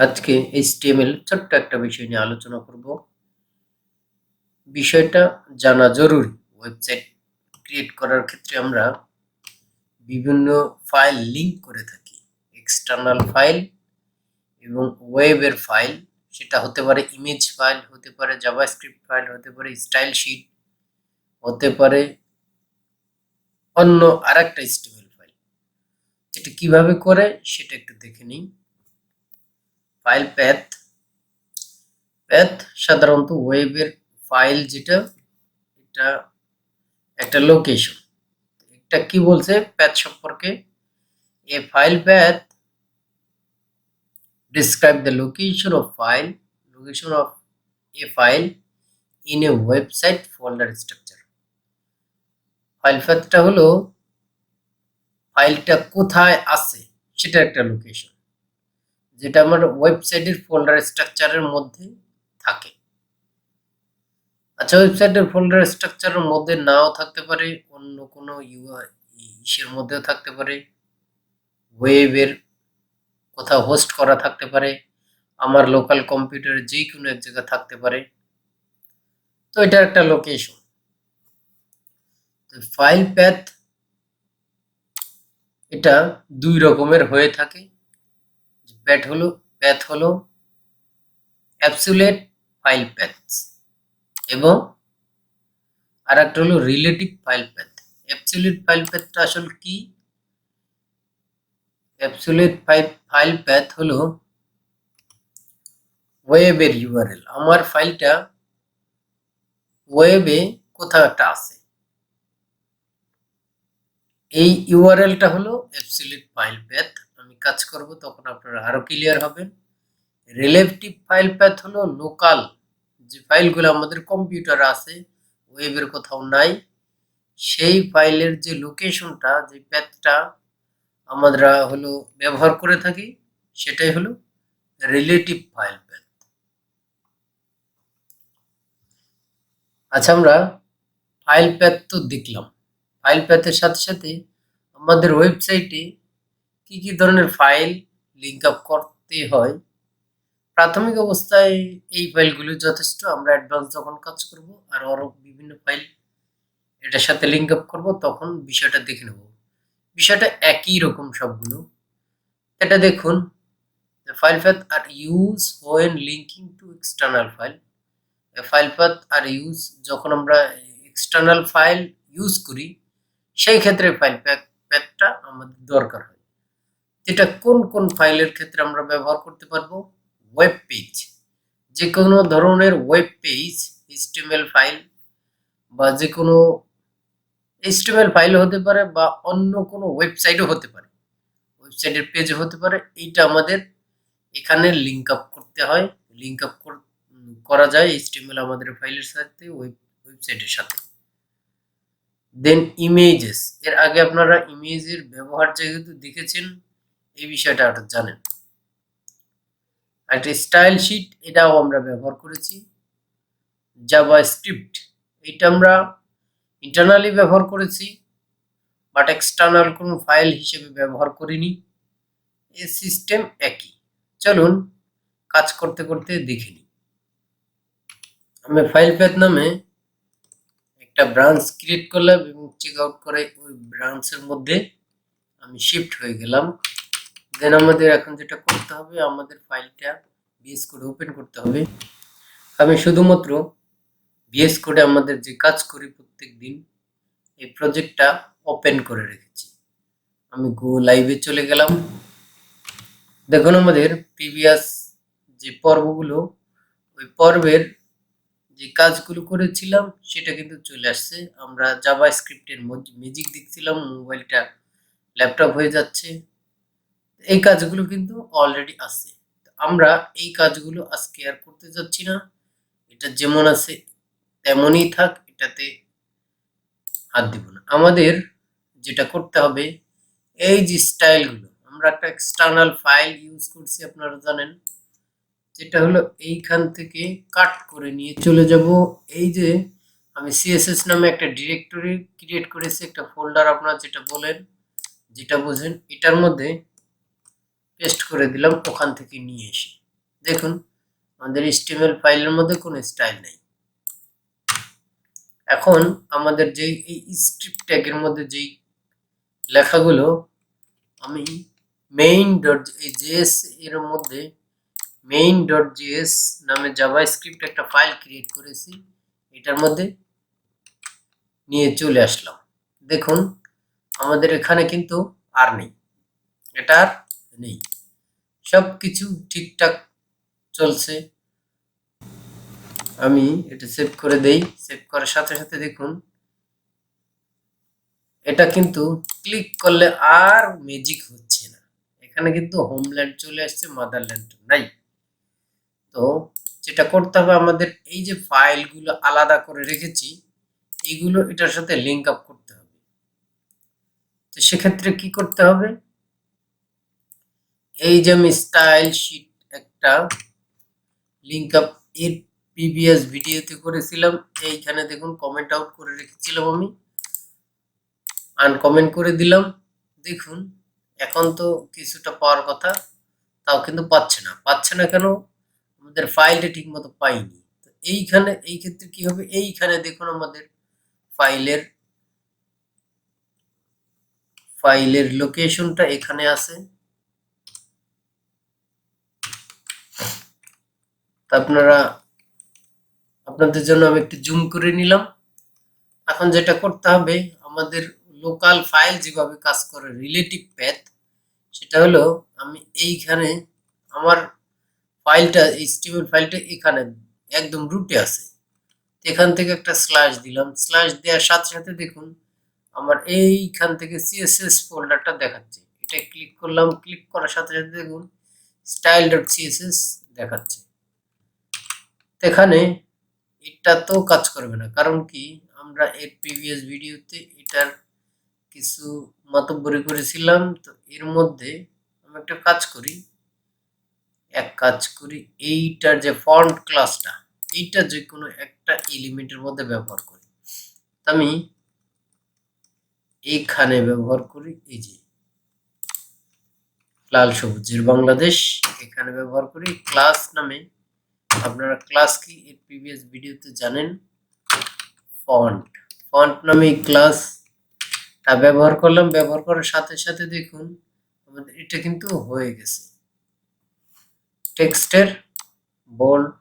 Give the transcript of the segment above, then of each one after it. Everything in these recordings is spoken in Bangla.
আজকে HTML ছোট্ট একটা বিষয় নিয়ে আলোচনা করব। বিষয়টা জানা জরুরি। ওয়েবসাইট ক্রিয়েট করার ক্ষেত্রে আমরা বিভিন্ন ফাইল লিংক করে থাকি। এক্সটার্নাল ফাইল এবং ওয়েবের ফাইল, সেটা হতে পারে ইমেজ ফাইল, হতে পারে জাভাস্ক্রিপ্ট ফাইল, হতে পারে স্টাইল শিট, হতে পারে অন্য আরেকটা HTML ফাইল। এটা কিভাবে করে সেটা একটু দেখে নিই। ফাইল প্যাথ সাধারণত ওয়েবের ফাইল যেটা, এটা একটা লোকেশন। এটা কি বলছে প্যাথ সম্পর্কে? A file path describe the location of a file in a website folder structure. File প্যাথটা হলো ফাইলটা কোথায় আছে সেটা একটা লোকেশন, যেটা আমার ওয়েবসাইটের ফোল্ডার স্ট্রাকচারের মধ্যে থাকে। আচ্ছা, ওয়েবসাইটের ফোল্ডার স্ট্রাকচারের মধ্যে নাও থাকতে পারে, অন্য কোনো ইসের মধ্যেও থাকতে পারে, ওয়েবের কোথাও হোস্ট করা থাকতে পারে, আমার লোকাল কম্পিউটারে যে কোনো এক জায়গায় থাকতে পারে। তো এটা একটা লোকেশন। তো ফাইল প্যাথ এটা দুই রকমের হয়ে থাকে। প্যাথ হলো অ্যাবসোলিউট ফাইল প্যাথ এবং আরেকটা হলো relative file path. Absolute file প্যাথটা আসলে কি? অ্যাবসোলিউট ফাইল প্যাথ হলো ওয়েবের ইউআরএল। আমার ফাইলটা ওয়েবে কোথাও একটা আছে, এই ইউআরএলটা হলো অ্যাবসোলিউট ফাইল প্যাথ। আমি কাজ করব তখন আপনারা আরো ক্লিয়ার হবেন। রিলেটিভ ফাইল প্যাথ হলো লোকাল যে ফাইলগুলো আমাদের কম্পিউটারে আছে, ওয়েবের কোথাও নাই, সেই ফাইলের যে লোকেশনটা, যে প্যাথটা আমরা হলো ব্যবহার করে থাকি, সেটাই হলো রিলেটিভ ফাইল প্যাথ। আচ্ছা, আমরা ফাইল প্যাথ তো দেখলাম। ফাইল প্যাথের সাথে সাথে আমাদের ওয়েবসাইটে কি কি ধরনের ফাইল লিঙ্ক আপ করতে হয়। প্রাথমিক অবস্থায় এই ফাইলগুলো যথেষ্ট। আমরা অ্যাডভান্স যখন কাজ করব আর আরো বিভিন্ন ফাইল এটার সাথে লিঙ্ক আপ করব, তখন বিষয়টা দেখে নেব। বিষয়টা একই রকম সবগুলো। এটা দেখুন, file path are use when linking to external file. File path are use যখন আমরা এক্সটার্নাল ফাইল ইউজ করি, সেই ক্ষেত্রে ফাইল প্যাথটা আমাদের দরকার হয়। এটা কোন কোন ফাইলের ক্ষেত্রে আমরা ব্যবহার করতে পারবো? ওয়েব পেজ, যে কোনো ধরনের ওয়েব পেজ, HTML ফাইল বা যে কোনো HTML ফাইল হতে পারে বা অন্য কোনো ওয়েবসাইটও হতে পারে, ওয়েবসাইটের পেজও হতে পারে। এইটা আমাদের এখানে লিঙ্ক আপ করতে হয়। লিঙ্ক আপ করা যায় HTML আমাদের ফাইলের সাথে, ওয়েবসাইটের সাথে। দেন ইমেজেস, এর আগে আপনারা ইমেজের ব্যবহার যেহেতু দেখেছেন, এই বিষয়টা জানেন। একটা স্টাইল শিট, এটাও আমরা ব্যবহার করেছি। জাভাস্ক্রিপ্ট, এটা আমরা ইন্টারনালি ব্যবহার করেছি, বাট এক্সটার্নাল কোনো ফাইল হিসেবে ব্যবহার করিনি। এই সিস্টেম একই। চলুন কাজ করতে করতে দেখে নিই। আমি ফাইল প্যাথ নামে একটা ব্রাঞ্চ ক্রিয়েট করলাম এবং চেক আউট করে ওই ব্রাঞ্চের মধ্যে আমি শিফট হয়ে গেলাম। দেন আমাদের এখন যেটা করতে হবে, আমাদের ফাইলটা ভিএস কোডে ওপেন করতে হবে। আমি শুধুমাত্র ভিএস কোডে আমাদের যে কাজ করি প্রত্যেক দিন, এই প্রজেক্টটা ওপেন করে রেখেছি। আমি গো লাইভে চলে গেলাম। দেখুন, আমাদের প্রিভিয়াস যে পর্বগুলো, ওই পর্বের যে কাজগুলো করেছিলাম সেটা কিন্তু চলে আসছে। আমরা জাভাস্ক্রিপ্টের ম্যাজিক দেখছিলাম, মোবাইলটা ল্যাপটপ হয়ে যাচ্ছে। এই কাজগুলো কিন্তু অলরেডি আছে। আমরা এই কাজগুলো আজকে আর করতে যাচ্ছি না। এটা যেমন আছে তেমনই থাক, এটাতে হাত দিব না। আমাদের যেটা করতে হবে, এই যে স্টাইলগুলো, আমরা একটা এক্সটার্নাল ফাইল ইউজ করছি আপনারা জানেন, যেটা হলো এইখান থেকে কাট করে নিয়ে চলে যাব। এই যে আমি সিএসএস নামে একটা ডিরেক্টরি ক্রিয়েট করেছি, একটা ফোল্ডার, আপনারা যেটা বলেন, যেটা বোঝেন, এটার মধ্যে পেস্ট করে দিলাম, ওখান থেকে নিয়ে এসে দেখুন আমাদের HTML ফাইলের মধ্যে কোনো স্টাইল নেই। এখন আমাদের যেই এই স্ক্রিপ্ট ট্যাগের মধ্যে যেই লেখাগুলো আমি main.js এর মধ্যে main.js নামে জাভাস্ক্রিপ্ট একটা ফাইল ক্রিয়েট করেছি, এটার মধ্যে নিয়ে চলে আসলাম। দেখুন আমাদের এখানে কিন্তু আর নেই, এটা আর নেই, সবকিছু ঠিকঠাক চলছে। আমি এটা সেভ করে দেই। সেভ করার সাথে সাথে দেখুন এটা কিন্তু ক্লিক করলে আর ম্যাজিক হচ্ছে না, এখানে কিন্তু হোমল্যান্ড চলে আসছে, মাদারল্যান্ড নাই। তো যেটা করতে হবে আমাদের এই যে ফাইলগুলো আলাদা করে রেখেছি এইগুলো এটার সাথে লিঙ্ক আপ করতে হবে। তো সেক্ষেত্রে কি করতে হবে, এই যে আমি স্টাইল শিট একটা লিঙ্ক আপ এর প্রিভিয়াস ভিডিওতে করেছিলাম, এইখানে দেখুন কমেন্ট আউট করে রেখেছিলাম, আমি আনকমেন্ট করে দিলাম। দেখুন এখন তো কিছুটা পাওয়ার কথা, তাও কিন্তু পাচ্ছে না কেন, আমাদের ফাইলটা ঠিক মতো পাইনি। তো এইখানে এই ক্ষেত্রে কি হবে, এইখানে দেখুন আমাদের ফাইলের লোকেশনটা এখানে আছে। আপনাদের জন্য আমি একটু জুম করে নিলাম। এখন যেটা করতে হবে আমাদের লোকাল ফাইল যেভাবে কাজ করে রিলেটিভ প্যাথ, সেটা হলো আমি এইখানে আমার ফাইলটা HTML ফাইলটা এখানে একদম রুটে আছে, এখান থেকে একটা স্ল্যাশ দিলাম। স্ল্যাশ দেওয়ার সাথে সাথে দেখুন আমার এইখান থেকে CSS ফোল্ডারটা দেখাচ্ছে, এটা ক্লিক করলাম। ক্লিক করার সাথে সাথে দেখুন style.css দেখাচ্ছে। এখানে এটা তো কাজ করবে না, কারণ কি আমরা এর প্রিভিয়াস ভিডিওতে এটার কিছু মাতব্বরি করেছিলাম। তো এর মধ্যে আমি একটা কাজ করি, এইটার যে ফন্ট ক্লাসটা এইটা যে কোনো একটা এলিমেন্টের মধ্যে ব্যবহার করি। আমি এইখানে ব্যবহার করি এই যে লাল সবুজের বাংলাদেশ, এখানে ব্যবহার করি ক্লাস নামে। আপনারা ক্লাস কি এর প্রিভিয়াস ভিডিওতে জানেন, ফন্ট নামে ক্লাসটা ব্যবহার করলাম। ব্যবহার করার সাথে সাথে দেখুন আমাদের এটা কিন্তু হয়ে গেছে, টেক্সটের বোল্ড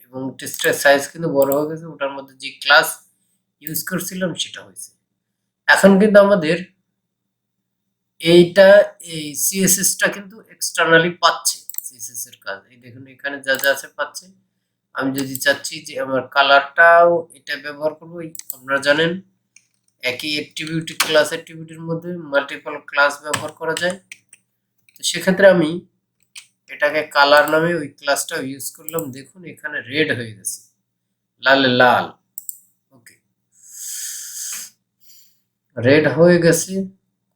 এবং টেক্সটের সাইজ কিন্তু বড় হয়ে গেছে, ওটার মধ্যে যে ক্লাস ইউজ করছিলাম সেটা হয়েছে। এখন কিন্তু আমাদের এইটা এই সিএসএসটা কিন্তু এক্সটার্নালি পাচ্ছে, সিএসএস এর কাজ এই দেখুন এখানে যা যা আছে পাচ্ছে। আমি যদি চাচ্ছি যে আমার কালারটাও এটা ব্যবহার করব, আপনারা জানেন একই অ্যাট্রিবিউট ক্লাস অ্যাট্রিবিউটের মধ্যে মাল্টিপল ক্লাস ব্যবহার করা যায়। তো সেক্ষেত্রে আমি এটাকে কালার নামে ওই ক্লাসটা ইউজ করলাম। দেখুন এখানে রেড হয়ে গেছে, লালে লাল, ওকে রেড হয়ে গেছে,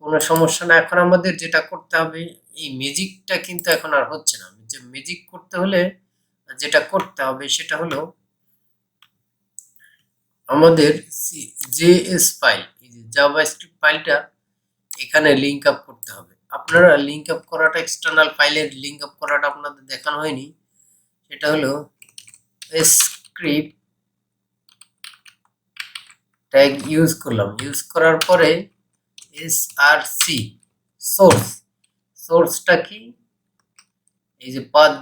কোনো সমস্যা না। এখন আমাদের যেটা করতে হবে এই ম্যাজিকটা কিন্তু এখন আর হচ্ছে না, যে ম্যাজিক করতে হলে যেটা করতে হবে সেটা হলো আমাদের জেএস ফাইল, এই যে জাভাস্ক্রিপ্ট ফাইলটা এখানে লিংক আপ করতে হবে। আপনারা লিংক আপ করাটা এক্সটার্নাল ফাইলের লিংক আপ করাটা আপনাদের দেখানো হয়নি, সেটা হলো স্ক্রিপ্ট ট্যাগ ইউজ করলাম। ইউজ করার পরে src সোর্সটা কি, এই যে প্যাথ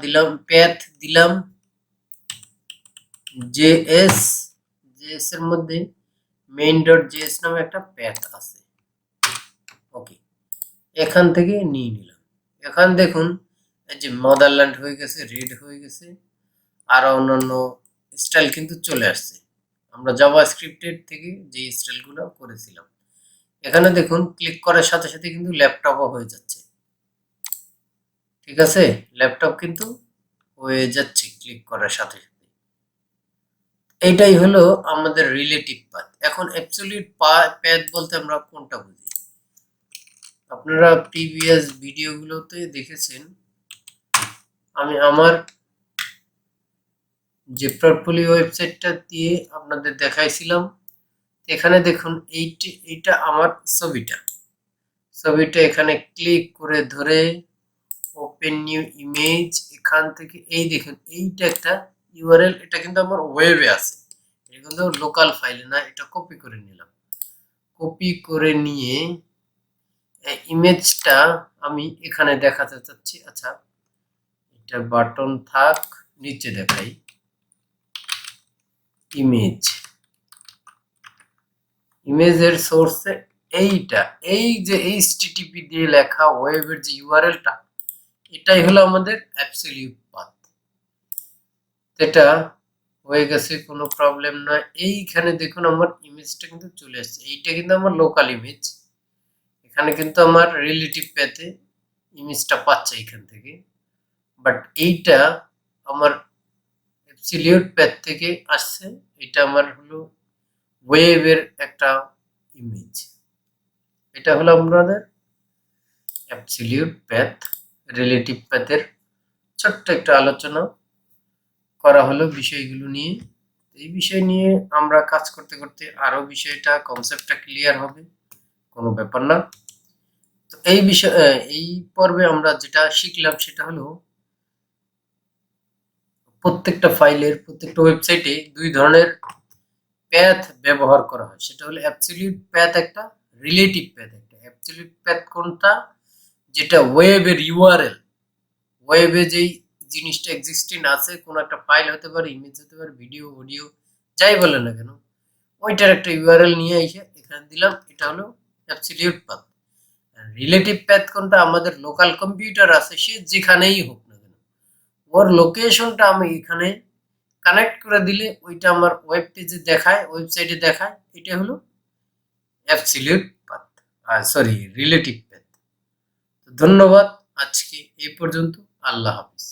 দিলাম জেএস এর মধ্যে main.js নামে একটা প্যাথ আছে, ওকে এখান থেকে নিয়ে নিলাম। এখন দেখুন এই যে মাদারল্যান্ড হয়ে গেছে, রেড হয়ে গেছে, আর অন্যান্য স্টাইল কিন্তু চলে আসছে আমরা জাভাস্ক্রিপ্টের থেকে যে স্টাইলগুলো করেছিলাম। এখানে দেখুন ক্লিক করার সাথে সাথে কিন্তু ল্যাপটপও হয়ে যাচ্ছে, ঠিক আছে ল্যাপটপ কিন্তু হয়ে যাচ্ছে ক্লিক করার সাথে সাথে। এইটাই হলো আমাদের রিলেটিভ পাথ। এখন অ্যাবসলিউট পাথ বলতে আমরা কোনটা বুঝি, আপনারা প্রিভিয়াস ভিডিওগুলোতে দেখেছেন আমি আমার যে পোর্টফোলিও ওয়েবসাইটটা দিয়ে আপনাদের দেখাইছিলাম। এখানে দেখুন এইটা আমার ছবিটা এখানে ক্লিক করে ধরে ওপেন নিউ ইমেজ, এখান থেকে এই দেখেন এইটা একটা ইউআরএল, এটা কিন্তু আমার ওয়েবে আছে, এটা কিন্তু লোকাল ফাইলে না। এটা কপি করে নিলাম, কপি করে নিয়ে ইমেজটা আমি এখানে দেখাতে চাচ্ছি। আচ্ছা, এটা বাটন থাক, নিচে দেখাই ইমেজ, ইমেজের সোর্সে এইটা, এই যে এইচটিটিপি দিয়ে লেখা ওয়েবের যে ইউআরএলটা, এটাই হলো আমাদের অ্যাবসলিউট পাথ। এটা হয়ে গেছে, কোনো প্রবলেম নয়। এইখানে দেখুন আমার ইমেজটা কিন্তু চলে আসছে, এইটা কিন্তু আমার লোকাল ইমেজ, এখানে কিন্তু আমার রিলেটিভ প্যাথে ইমেজটা পাচ্ছে এখান থেকে, বাট এইটা আমার অ্যাবসলিউট প্যাথ থেকে আসছে, এটা আমার হলো ওয়েবের একটা ইমেজ। এটা হলো আমাদের অ্যাবসলিউট প্যাথ, রিলেটিভ প্যাথের ছোট্ট একটা আলোচনা করা হলো বিষয়গুলো নিয়ে। এই বিষয় নিয়ে আমরা কাজ করতে করতে আরো বিষয়টা কনসেপ্টটা ক্লিয়ার হবে, কোনো ব্যাপার না। তো এই বিষয়, এই পর্বে আমরা যেটা শিখলাম সেটা হলো প্রত্যেকটা ফাইলের, প্রত্যেকটা ওয়েবসাইটে দুই ধরনের প্যাথ ব্যবহার করা হয়, সেটা হলো অ্যাবসলিউট প্যাথ একটা, রিলেটিভ প্যাথ একটা। অ্যাবসলিউট প্যাথ কোনটা? যেটা ওয়েবের ইউআরএল, ওয়েবে যেই জিনিসটা এক্সিস্টিং আছে, কোনো একটা ফাইল হতে পারে, ইমেজ হতে পারে, ভিডিও, অডিও, যাই বলে না কেন, ওইটার একটা ইউআরএল নিয়ে এসে এখানে দিলাম, এটা হলো অ্যাবসলিউট পাথ। রিলেটিভ প্যাথ কোনটা? আমাদের লোকাল কম্পিউটার আছে, সে যেখানেই হোক না কেন, ওর লোকেশনটা আমি এখানে কানেক্ট করে দিলে ওইটা আমার ওয়েব পেজে দেখায়, ওয়েবসাইটে দেখায়, এটা হলো absolute path, sorry relative path. ধন্যবাদ, আজকে এই পর্যন্ত। আল্লাহ হাফিজ।